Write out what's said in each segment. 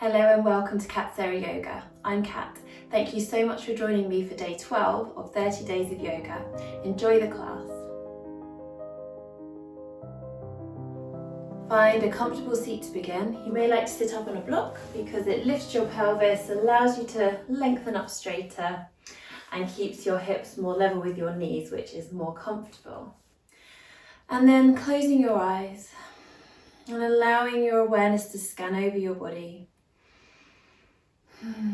Hello and welcome to Sara Yoga. I'm Kat. Thank you so much for joining me for day 12 of 30 days of yoga. Enjoy the class. Find a comfortable seat to begin. You may like to sit up on a block because it lifts your pelvis, allows you to lengthen up straighter and keeps your hips more level with your knees, which is more comfortable. And then closing your eyes and allowing your awareness to scan over your body.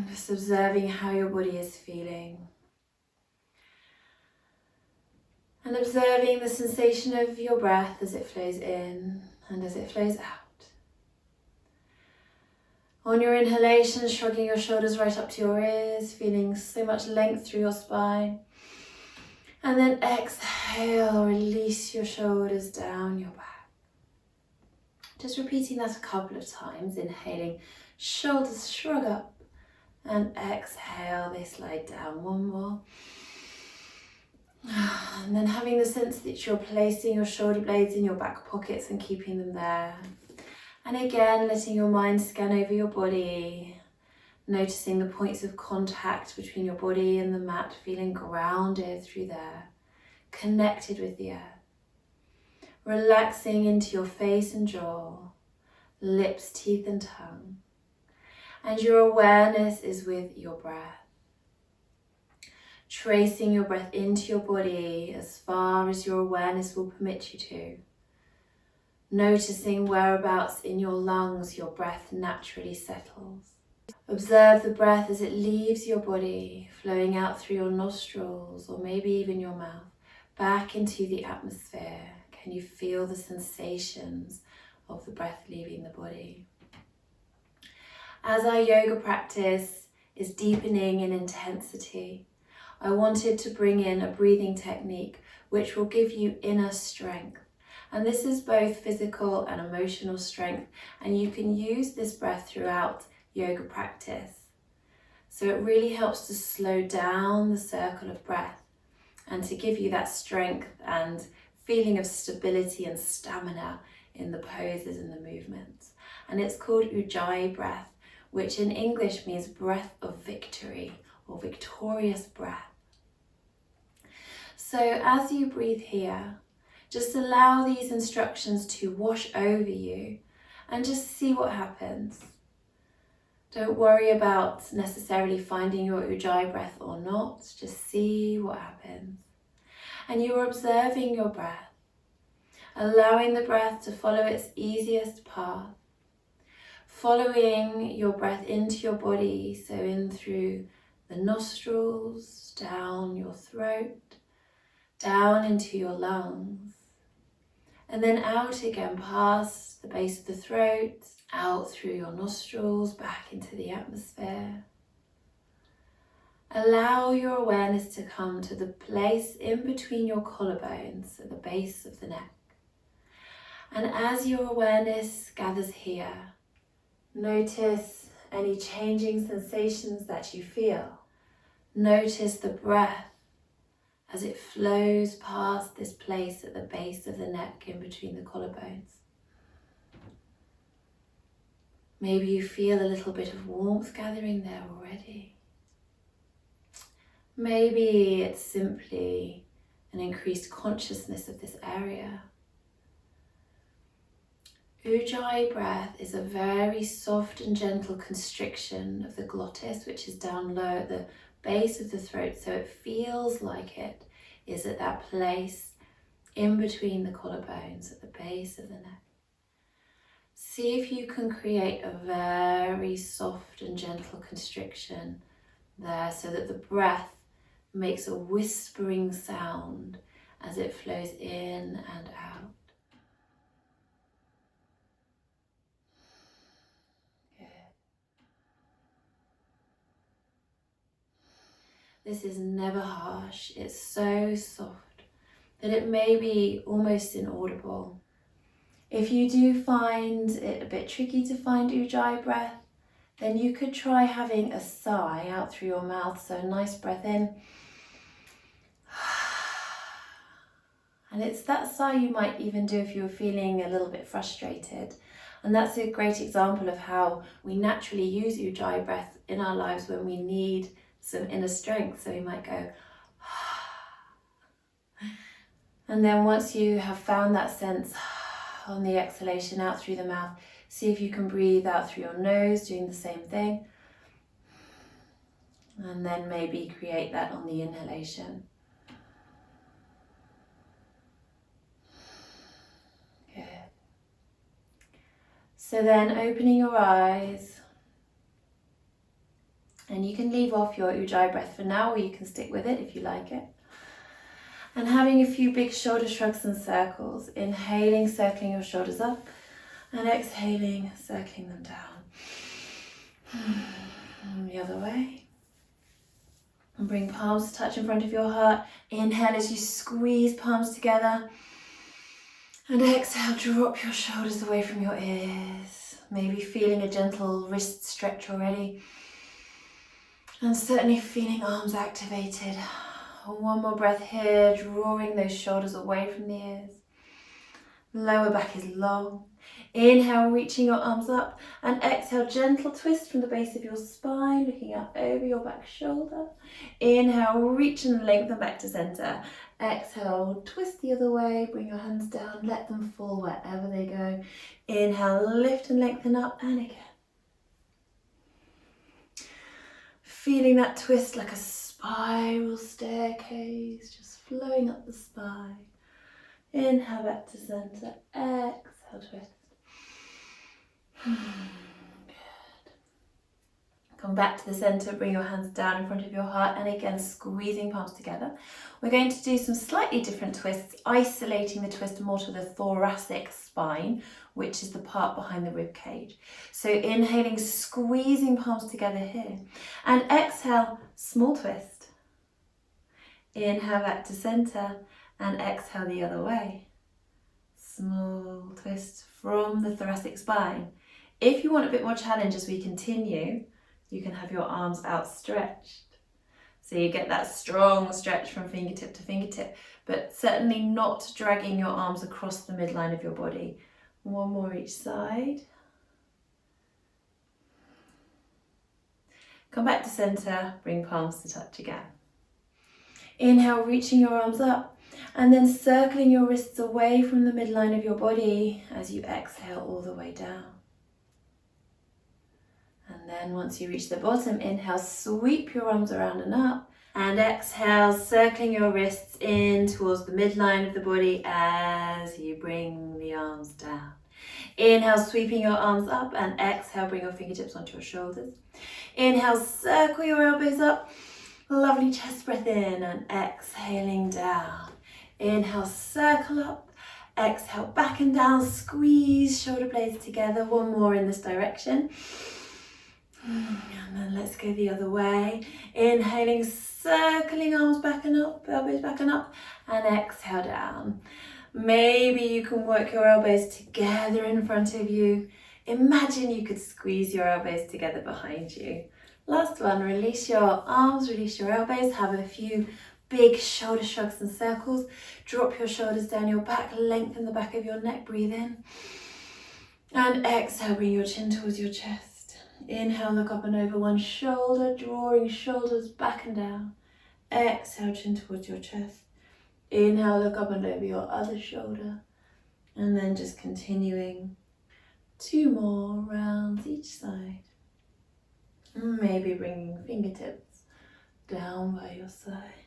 Just observing how your body is feeling. And observing the sensation of your breath as it flows in and as it flows out. On your inhalation, shrugging your shoulders right up to your ears, feeling so much length through your spine. And then exhale, release your shoulders down your back. Just repeating that a couple of times, inhaling, shoulders shrug up. And exhale, they slide down. One more. And then having the sense that you're placing your shoulder blades in your back pockets and keeping them there. And again, letting your mind scan over your body, noticing the points of contact between your body and the mat, feeling grounded through there, connected with the earth. Relaxing into your face and jaw, lips, teeth and tongue. And your awareness is with your breath. Tracing your breath into your body as far as your awareness will permit you to. Noticing whereabouts in your lungs your breath naturally settles. Observe the breath as it leaves your body, flowing out through your nostrils or maybe even your mouth, back into the atmosphere. Can you feel the sensations of the breath leaving the body? As our yoga practice is deepening in intensity, I wanted to bring in a breathing technique which will give you inner strength. And this is both physical and emotional strength, and you can use this breath throughout yoga practice. So it really helps to slow down the circle of breath and to give you that strength and feeling of stability and stamina in the poses and the movements. And it's called Ujjayi breath, which in English means breath of victory or victorious breath. So as you breathe here, just allow these instructions to wash over you and just see what happens. Don't worry about necessarily finding your Ujjayi breath or not, just see what happens. And you're observing your breath, allowing the breath to follow its easiest path. Following your breath into your body, so in through the nostrils, down your throat, down into your lungs, and then out again past the base of the throat, out through your nostrils, back into the atmosphere. Allow your awareness to come to the place in between your collarbones at the base of the neck. And as your awareness gathers here, notice any changing sensations that you feel. Notice the breath as it flows past this place at the base of the neck in between the collarbones. Maybe you feel a little bit of warmth gathering there already. Maybe it's simply an increased consciousness of this area. Ujjayi breath is a very soft and gentle constriction of the glottis, which is down low at the base of the throat, so it feels like it is at that place in between the collarbones at the base of the neck. See if you can create a very soft and gentle constriction there so that the breath makes a whispering sound as it flows in and out. This is never harsh, it's so soft that it may be almost inaudible. If you do find it a bit tricky to find Ujjayi breath, then you could try having a sigh out through your mouth, so a nice breath in. And it's that sigh you might even do if you're feeling a little bit frustrated. And that's a great example of how we naturally use Ujjayi breath in our lives when we need some inner strength. So we might go, and then once you have found that sense on the exhalation out through the mouth, see if you can breathe out through your nose, doing the same thing. And then maybe create that on the inhalation. Good. So then opening your eyes, and you can leave off your Ujjayi breath for now, or you can stick with it if you like it. And having a few big shoulder shrugs and circles, inhaling, circling your shoulders up, and exhaling, circling them down. And the other way. And bring palms to touch in front of your heart. Inhale as you squeeze palms together. And exhale, drop your shoulders away from your ears. Maybe feeling a gentle wrist stretch already. And certainly feeling arms activated. One more breath here, drawing those shoulders away from the ears. Lower back is long. Inhale, reaching your arms up, and exhale, gentle twist from the base of your spine, looking up over your back shoulder. Inhale, reach and lengthen back to center. Exhale, twist the other way, bring your hands down, let them fall wherever they go. Inhale, lift and lengthen up, and again. Feeling that twist like a spiral staircase, just flowing up the spine. Inhale back to center, exhale, twist. Good. Come back to the center, bring your hands down in front of your heart, and again squeezing palms together. We're going to do some slightly different twists, isolating the twist more to the thoracic spine, which is the part behind the rib cage. So inhaling, squeezing palms together here, and exhale, small twist. Inhale back to center, and exhale the other way. Small twist from the thoracic spine. If you want a bit more challenge as we continue, you can have your arms outstretched. So you get that strong stretch from fingertip to fingertip, but certainly not dragging your arms across the midline of your body. One more each side. Come back to center, bring palms to touch again. Inhale, reaching your arms up, and then circling your wrists away from the midline of your body as you exhale all the way down. And then once you reach the bottom, inhale, sweep your arms around and up, and exhale, circling your wrists in towards the midline of the body as you bring the arms down. Inhale, sweeping your arms up, and exhale, bring your fingertips onto your shoulders. Inhale, circle your elbows up. Lovely chest breath in, and exhaling down. Inhale, circle up. Exhale, back and down. Squeeze shoulder blades together. One more in this direction. And then let's go the other way. Inhaling, circling arms back and up, elbows back and up, and exhale down. Maybe you can work your elbows together in front of you. Imagine you could squeeze your elbows together behind you. Last one, release your arms, release your elbows, have a few big shoulder shrugs and circles. Drop your shoulders down your back, lengthen the back of your neck, breathe in. And exhale, bring your chin towards your chest. Inhale, look up and over one shoulder, drawing shoulders back and down. Exhale, chin towards your chest. Inhale, look up and over your other shoulder. And then just continuing 2 more rounds each side. Maybe bringing fingertips down by your side.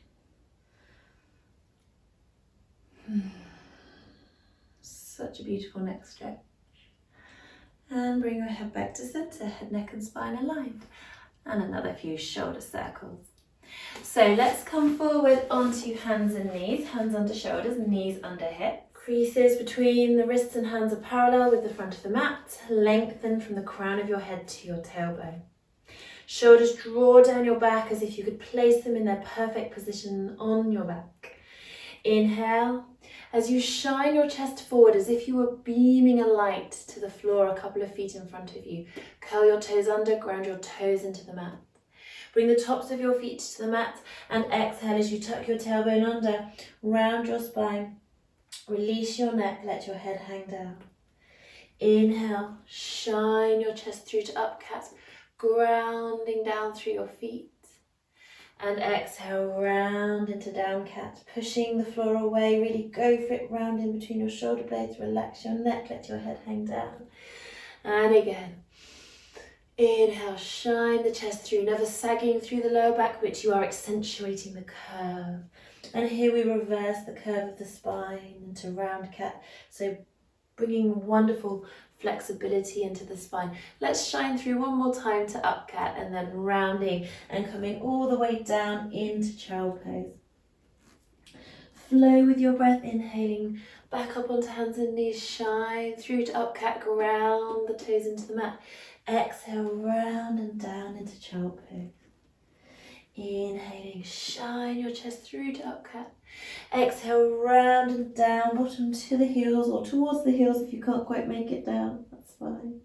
Such a beautiful neck stretch. And bring your head back to center, head, neck and spine aligned. And another few shoulder circles. So let's come forward onto hands and knees, hands under shoulders, knees under hips. Creases between the wrists and hands are parallel with the front of the mat. Lengthen from the crown of your head to your tailbone. Shoulders draw down your back as if you could place them in their perfect position on your back. Inhale, as you shine your chest forward as if you were beaming a light to the floor a couple of feet in front of you. Curl your toes under, ground your toes into the mat. Bring the tops of your feet to the mat and exhale as you tuck your tailbone under, round your spine. Release your neck, let your head hang down. Inhale, shine your chest through to up cat, grounding down through your feet. And exhale, round into down cat, pushing the floor away. Really go for it, round in between your shoulder blades. Relax your neck, let your head hang down. And again. Inhale, shine the chest through, never sagging through the lower back, which you are accentuating the curve. And here we reverse the curve of the spine into round cat. So bringing wonderful flexibility into the spine. Let's shine through one more time to up cat and then rounding and coming all the way down into child pose. Flow with your breath, inhaling back up onto hands and knees, shine through to up cat, ground the toes into the mat. Exhale, round and down into child pose. Inhaling, shine your chest through to up cat. Exhale, round and down, bottom to the heels or towards the heels if you can't quite make it down, that's fine.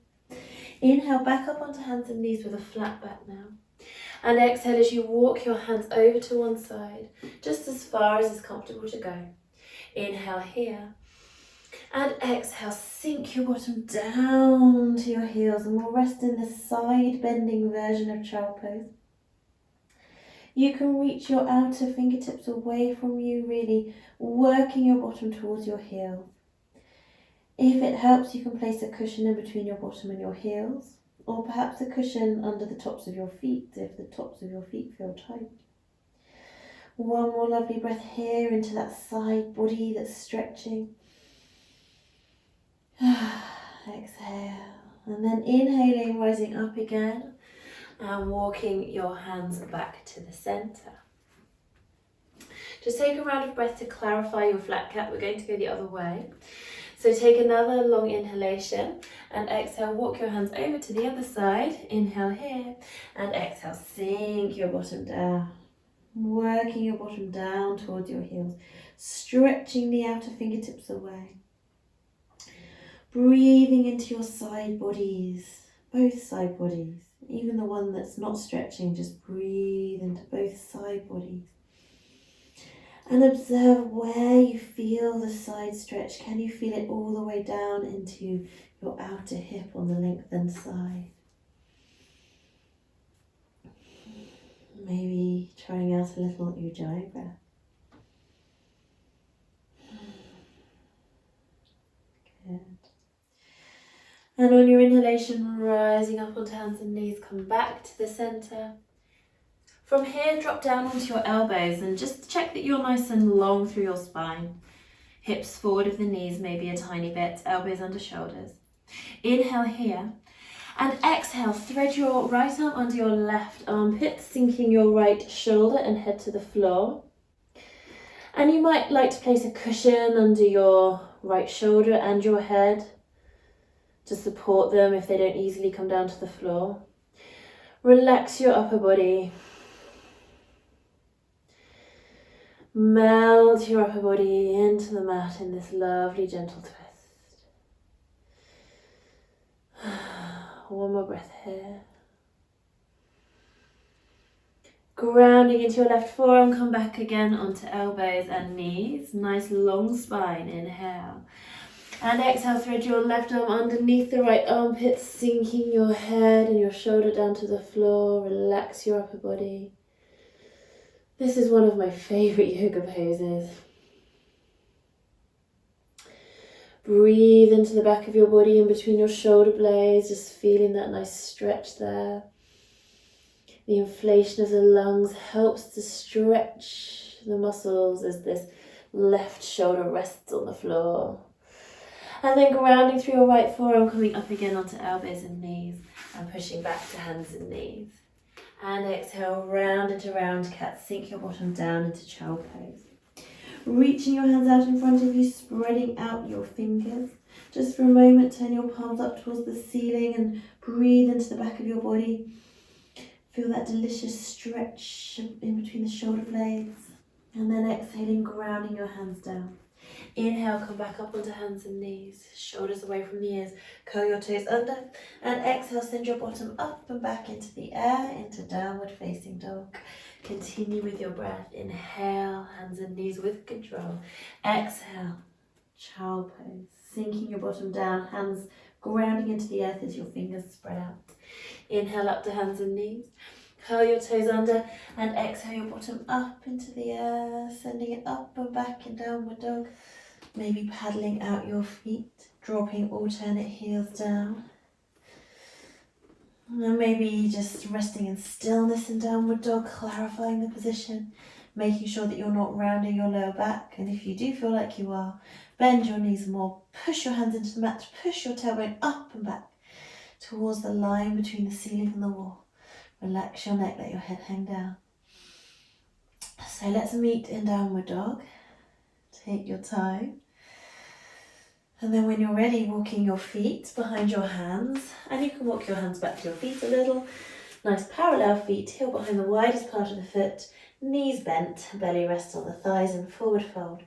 Inhale, back up onto hands and knees with a flat back now. And exhale as you walk your hands over to one side, just as far as is comfortable to go. Inhale here. And exhale, sink your bottom down to your heels and we'll rest in the side bending version of child pose. You can reach your outer fingertips away from you, really working your bottom towards your heels. If it helps, you can place a cushion in between your bottom and your heels, or perhaps a cushion under the tops of your feet if the tops of your feet feel tight. One more lovely breath here into that side body that's stretching. Exhale, and then inhaling, rising up again and walking your hands back to the center. Just take a round of breath to clarify your flat cat. We're going to go the other way. So take another long inhalation and exhale, walk your hands over to the other side. Inhale here and exhale, sink your bottom down. Working your bottom down towards your heels, stretching the outer fingertips away. Breathing into your side bodies, both side bodies, even the one that's not stretching, just breathe into both side bodies. And observe where you feel the side stretch. Can you feel it all the way down into your outer hip on the lengthened side? Maybe trying out a little ujjayi breath. Good. And on your inhalation, rising up onto hands and knees, come back to the center. From here, drop down onto your elbows and just check that you're nice and long through your spine. Hips forward of the knees, maybe a tiny bit, elbows under shoulders. Inhale here. And exhale, thread your right arm under your left armpit, sinking your right shoulder and head to the floor. And you might like to place a cushion under your right shoulder and your head to support them if they don't easily come down to the floor. Relax your upper body. Melt your upper body into the mat in this lovely gentle twist. One more breath here. Grounding into your left forearm, come back again onto elbows and knees. Nice long spine, inhale. And exhale, thread your left arm underneath the right armpit, sinking your head and your shoulder down to the floor. Relax your upper body. This is one of my favourite yoga poses. Breathe into the back of your body in between your shoulder blades, just feeling that nice stretch there. The inflation of the lungs helps to stretch the muscles as this left shoulder rests on the floor. And then grounding through your right forearm, coming up again onto elbows and knees and pushing back to hands and knees. And exhale, round into round cat, sink your bottom down into child pose. Reaching your hands out in front of you, spreading out your fingers. Just for a moment, turn your palms up towards the ceiling and breathe into the back of your body. Feel that delicious stretch in between the shoulder blades. And then exhaling, grounding your hands down. Inhale, come back up onto hands and knees, shoulders away from the ears, curl your toes under, and exhale, send your bottom up and back into the air, into downward facing dog. Continue with your breath. Inhale, hands and knees with control. Exhale, child pose, sinking your bottom down, hands grounding into the earth as your fingers spread out. Inhale up to hands and knees. Curl your toes under and exhale your bottom up into the air, sending it up and back in downward dog. Maybe paddling out your feet, dropping alternate heels down. And maybe just resting in stillness in downward dog, clarifying the position, making sure that you're not rounding your lower back. And if you do feel like you are, bend your knees more, push your hands into the mat, push your tailbone up and back towards the line between the ceiling and the wall. Relax your neck, let your head hang down. So let's meet in downward dog. Take your time. And then when you're ready, walking your feet behind your hands. And you can walk your hands back to your feet a little. Nice parallel feet, heel behind the widest part of the foot. Knees bent, belly rests on the thighs and forward fold.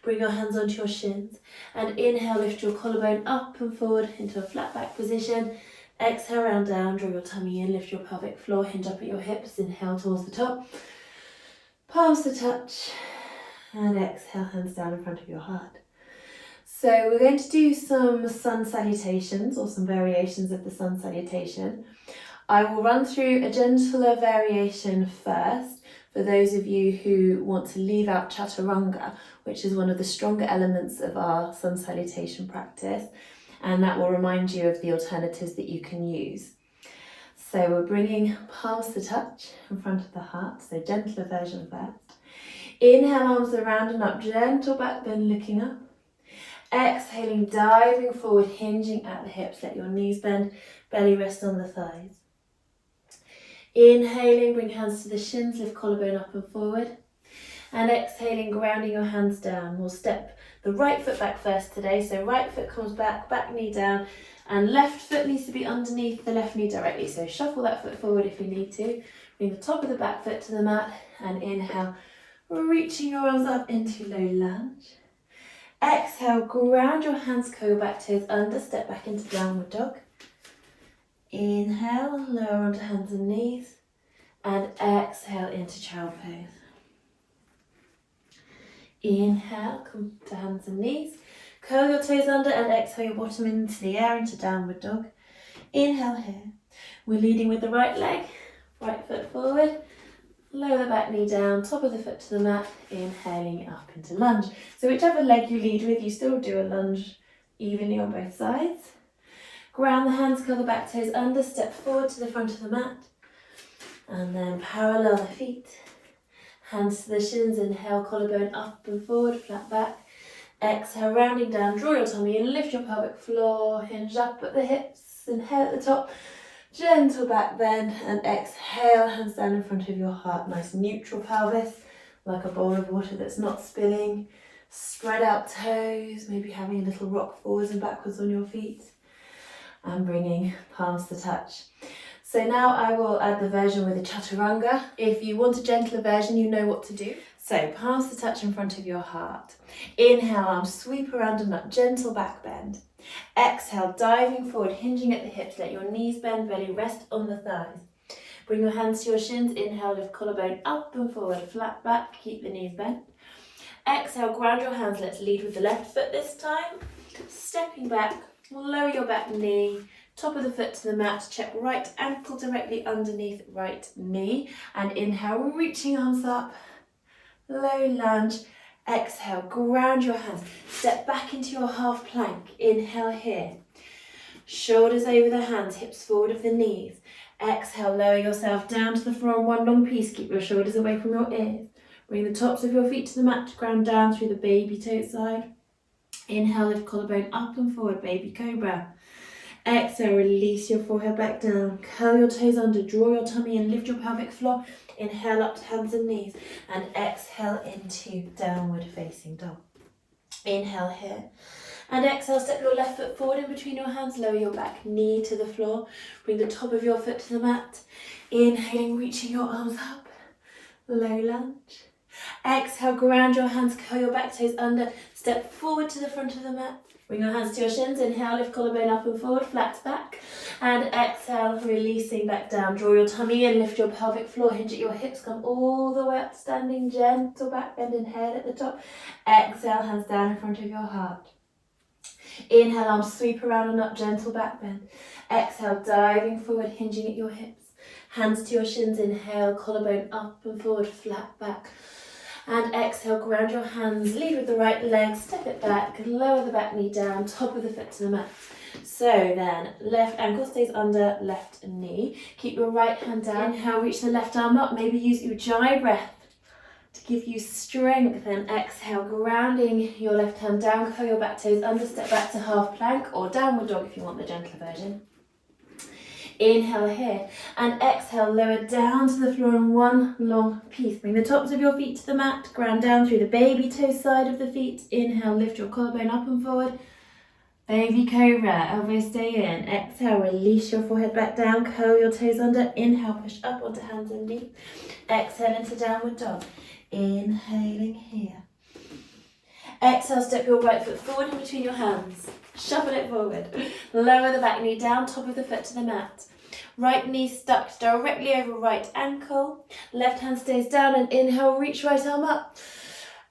Bring your hands onto your shins. And inhale, lift your collarbone up and forward into a flat back position. Exhale, round down, draw your tummy in, lift your pelvic floor, hinge up at your hips, inhale towards the top. Palms to touch, and exhale, hands down in front of your heart. So we're going to do some sun salutations, or some variations of the sun salutation. I will run through a gentler variation first, for those of you who want to leave out chaturanga, which is one of the stronger elements of our sun salutation practice. And that will remind you of the alternatives that you can use. So we're bringing palms to touch in front of the heart, so gentler version first. Inhale, arms around and up, gentle back bend, looking up. Exhaling, diving forward, hinging at the hips, let your knees bend, belly rest on the thighs. Inhaling, bring hands to the shins, lift collarbone up and forward. And exhaling, grounding your hands down. We'll step the right foot back first today. So right foot comes back, back knee down, and left foot needs to be underneath the left knee directly. So shuffle that foot forward if you need to. Bring the top of the back foot to the mat and inhale, reaching your arms up into low lunge. Exhale, ground your hands, go back, toes under, step back into downward dog. Inhale, lower onto hands and knees, and exhale into child pose. Inhale, come to hands and knees. Curl your toes under and exhale your bottom into the air into downward dog. Inhale here. We're leading with the right leg, right foot forward. Lower the back knee down, top of the foot to the mat. Inhaling up into lunge. So whichever leg you lead with, you still do a lunge evenly on both sides. Ground the hands, curl the back toes under, step forward to the front of the mat. And then parallel the feet. Hands to the shins, inhale, collarbone up and forward, flat back. Exhale, rounding down, draw your tummy in, lift your pelvic floor, hinge up at the hips, inhale at the top, gentle back bend, and exhale, hands down in front of your heart. Nice neutral pelvis, like a bowl of water that's not spilling. Spread out toes, maybe having a little rock forwards and backwards on your feet, and bringing palms to touch. So now I will add the version with the chaturanga. If you want a gentler version, you know what to do. So palms to touch in front of your heart. Inhale, arms sweep around and up, gentle back bend. Exhale, diving forward, hinging at the hips, let your knees bend, belly rest on the thighs. Bring your hands to your shins, inhale, lift collarbone up and forward, flat back, keep the knees bent. Exhale, ground your hands, let's lead with the left foot this time. Stepping back, lower your back knee, top of the foot to the mat, check right ankle directly underneath right knee, and inhale, reaching arms up, low lunge. Exhale, ground your hands, step back into your half plank, inhale here. Shoulders over the hands, hips forward of the knees. Exhale, lower yourself down to the floor in one long piece, keep your shoulders away from your ears. Bring the tops of your feet to the mat, ground down through the baby toe side. Inhale, lift collarbone up and forward, baby cobra. Exhale, release your forehead back down, curl your toes under, draw your tummy in, lift your pelvic floor. Inhale up to hands and knees, and exhale into downward facing dog. Inhale here, and exhale, step your left foot forward in between your hands, lower your back knee to the floor, bring the top of your foot to the mat. Inhaling, reaching your arms up, low lunge. Exhale, ground your hands, curl your back toes under, step forward to the front of the mat. Bring your hands to your shins, inhale, lift collarbone up and forward, flat back. And exhale, releasing back down. Draw your tummy in, lift your pelvic floor, hinge at your hips, come all the way up, standing gentle back bend, inhale at the top. Exhale, hands down in front of your heart. Inhale, arms sweep around and up, gentle back bend. Exhale, diving forward, hinging at your hips. Hands to your shins, inhale, collarbone up and forward, flat back. And exhale, ground your hands, lead with the right leg, step it back, lower the back knee down, top of the foot to the mat. So then, left ankle stays under left knee. Keep your right hand down. Inhale, reach the left arm up. Maybe use Ujjayi breath to give you strength. And exhale, grounding your left hand down, curl your back toes under, step back to half plank or downward dog if you want the gentler version. Inhale here and exhale, lower down to the floor in one long piece. Bring the tops of your feet to the mat, ground down through the baby toe side of the feet. Inhale, lift your collarbone up and forward. Baby cobra, elbows stay in. Exhale, release your forehead back down, curl your toes under. Inhale, push up onto hands and knees. Exhale into downward dog. Inhaling here. Exhale, step your right foot forward in between your hands. Shuffle it forward. Lower the back knee down, top of the foot to the mat. Right knee stuck directly over right ankle. Left hand stays down and inhale, reach right arm up.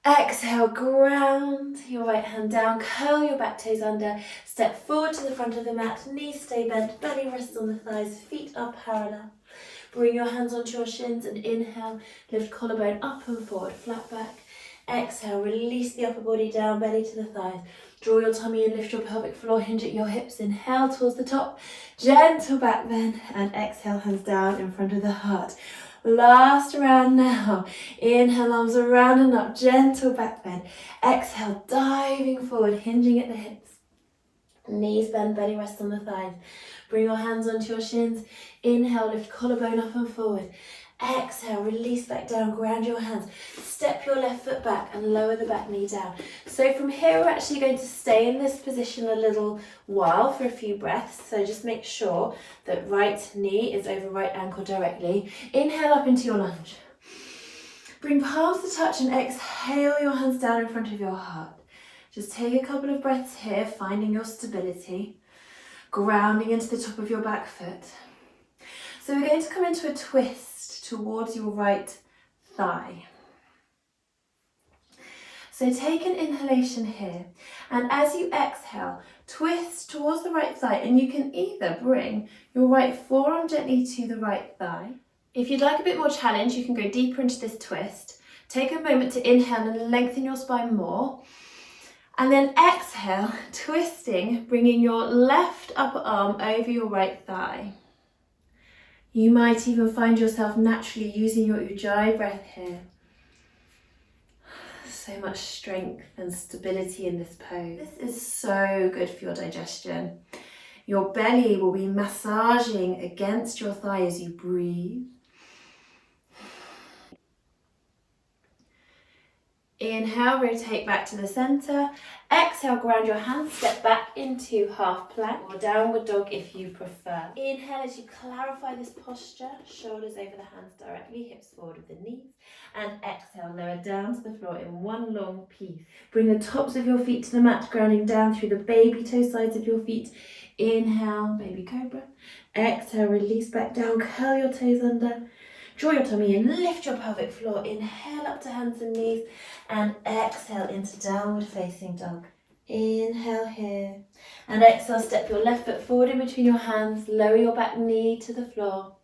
Exhale, ground your right hand down, curl your back toes under, step forward to the front of the mat, knees stay bent, belly rests on the thighs, feet are parallel. Bring your hands onto your shins and inhale, lift collarbone up and forward, flat back. Exhale, release the upper body down, belly to the thighs. Draw your tummy in, lift your pelvic floor, hinge at your hips. Inhale towards the top, gentle back bend, and exhale, hands down in front of the heart. Last round now. Inhale, arms around and up, gentle back bend. Exhale, diving forward, hinging at the hips. Knees bend, belly rest on the thighs. Bring your hands onto your shins. Inhale, lift collarbone up and forward. Exhale, release back down, ground your hands. Step your left foot back and lower the back knee down. So from here, we're actually going to stay in this position a little while for a few breaths. So just make sure that right knee is over right ankle directly. Inhale up into your lunge. Bring palms to touch and exhale your hands down in front of your heart. Just take a couple of breaths here, finding your stability, grounding into the top of your back foot. So we're going to come into a twist towards your right thigh. So take an inhalation here, and as you exhale, twist towards the right thigh, and you can either bring your right forearm gently to the right thigh. If you'd like a bit more challenge, you can go deeper into this twist. Take a moment to inhale and lengthen your spine more. And then exhale, twisting, bringing your left upper arm over your right thigh. You might even find yourself naturally using your Ujjayi breath here. So much strength and stability in this pose. This is so good for your digestion. Your belly will be massaging against your thigh as you breathe. Inhale, rotate back to the center. Exhale, ground your hands, step back into half plank or downward dog if you prefer. Inhale as you clarify this posture, shoulders over the hands directly, hips forward with the knees. And exhale, lower down to the floor in one long piece. Bring the tops of your feet to the mat, grounding down through the baby toe sides of your feet. Inhale, baby cobra. Exhale, release back down, curl your toes under. Draw your tummy in, lift your pelvic floor, inhale up to hands and knees, and exhale into downward facing dog. Inhale here, and exhale, step your left foot forward in between your hands, lower your back knee to the floor,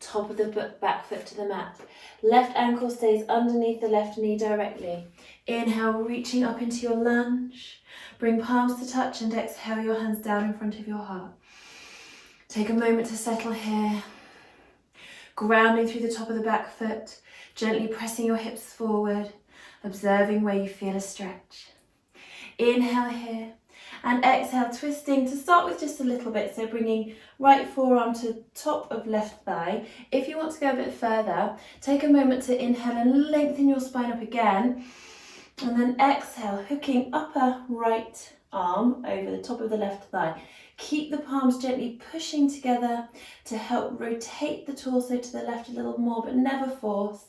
top of the back foot to the mat. Left ankle stays underneath the left knee directly. Inhale, reaching up into your lunge. Bring palms to touch and exhale your hands down in front of your heart. Take a moment to settle here. Grounding through the top of the back foot, gently pressing your hips forward, observing where you feel a stretch. Inhale here, and exhale, twisting to start with just a little bit, so bringing right forearm to top of left thigh. If you want to go a bit further, take a moment to inhale and lengthen your spine up again, and then exhale, hooking upper right arm over the top of the left thigh. Keep the palms gently pushing together to help rotate the torso to the left a little more, but never force.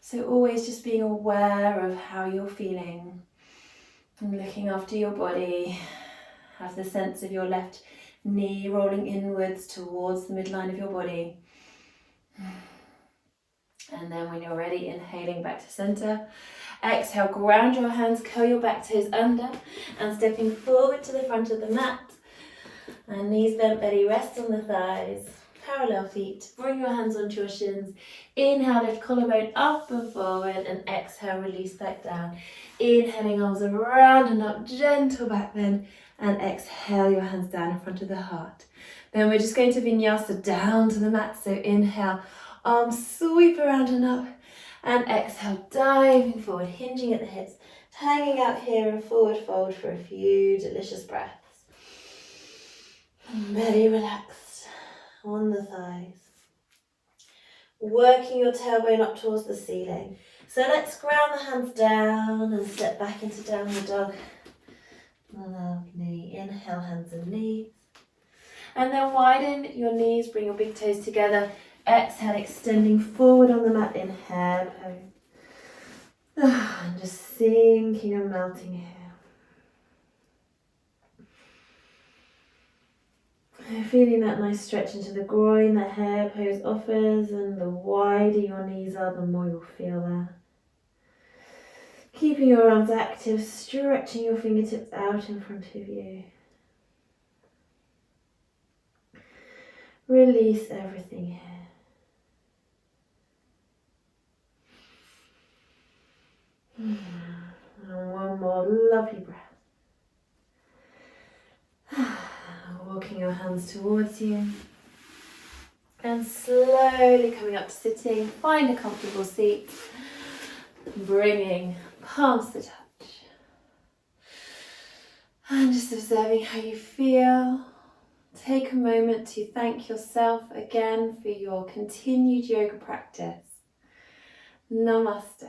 So always just being aware of how you're feeling and looking after your body. Have the sense of your left knee rolling inwards towards the midline of your body. And then when you're ready, inhaling back to center. Exhale, ground your hands, curl your back toes under and stepping forward to the front of the mat. And knees bent, belly rest on the thighs. Parallel feet, bring your hands onto your shins. Inhale, lift collarbone up and forward, and exhale, release back down. Inhaling, arms around and up, gentle back bend, and exhale your hands down in front of the heart. Then we're just going to vinyasa down to the mat, so inhale, arms sweep around and up, and exhale, diving forward, hinging at the hips, hanging out here and forward fold for a few delicious breaths. Belly relaxed on the thighs. Working your tailbone up towards the ceiling. So let's ground the hands down and step back into downward dog. Allow knee. Inhale, hands and knees. And then widen your knees, bring your big toes together. Exhale, extending forward on the mat in hair pose. And just sinking and melting here. Feeling that nice stretch into the groin that hair pose offers, and the wider your knees are, the more you'll feel that. Keeping your arms active, stretching your fingertips out in front of you. Release everything here. And one more lovely breath. Walking your hands towards you. And slowly coming up to sitting. Find a comfortable seat. Bringing palms to touch. And just observing how you feel. Take a moment to thank yourself again for your continued yoga practice. Namaste.